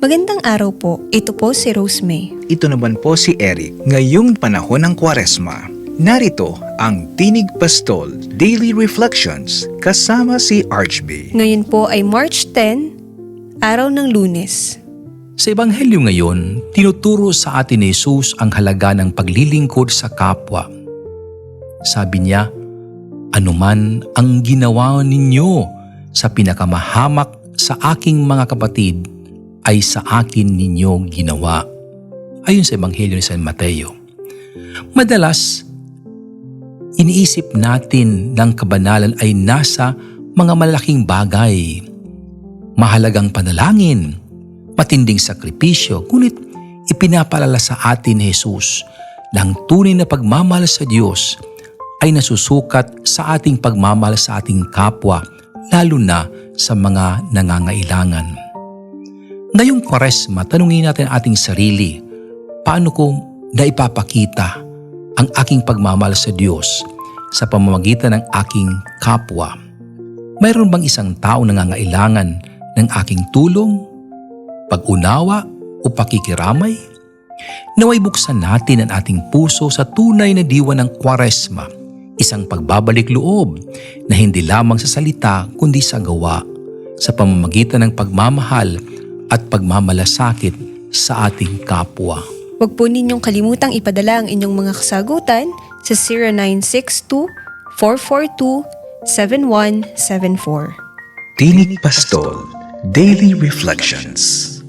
Magandang araw po. Ito po si Rose May. Ito naman po si Eric. Ngayong panahon ng Kwaresma, narito ang Tinig Pastol Daily Reflections kasama si Archbay. Ngayon po ay March 10, araw ng Lunes. Sa Ebanghelyo ngayon, tinuturo sa atin ni Jesus ang halaga ng paglilingkod sa kapwa. Sabi niya, "Anuman ang ginawa ninyo sa pinakamahamak sa aking mga kapatid, ay sa akin ninyo ginawa." Ayon sa Ebanghelyo ni San Mateo. Madalas, iniisip natin ng kabanalan ay nasa mga malaking bagay, mahalagang panalangin, matinding sakripisyo, ngunit ipinapalala sa atin ni Jesus na ang tunay na pagmamahal sa Diyos ay nasusukat sa ating pagmamahal sa ating kapwa, lalo na sa mga nangangailangan. Ngayong Kwaresma, tanungin natin ating sarili, paano ko naipapakita ang aking pagmamahal sa Diyos sa pamamagitan ng aking kapwa? Mayroon bang isang tao nangangailangan ng aking tulong, pag-unawa o pakikiramay? Naway buksan natin ang ating puso sa tunay na diwa ng Kwaresma, isang pagbabalik loob na hindi lamang sa salita kundi sa gawa, sa pamamagitan ng pagmamahal at pagmamalasakit sa ating kapwa. Huwag po ninyong kalimutang ipadala ang inyong mga kasagutan sa 0962-442-7174. Tinig Pastol Daily Reflections.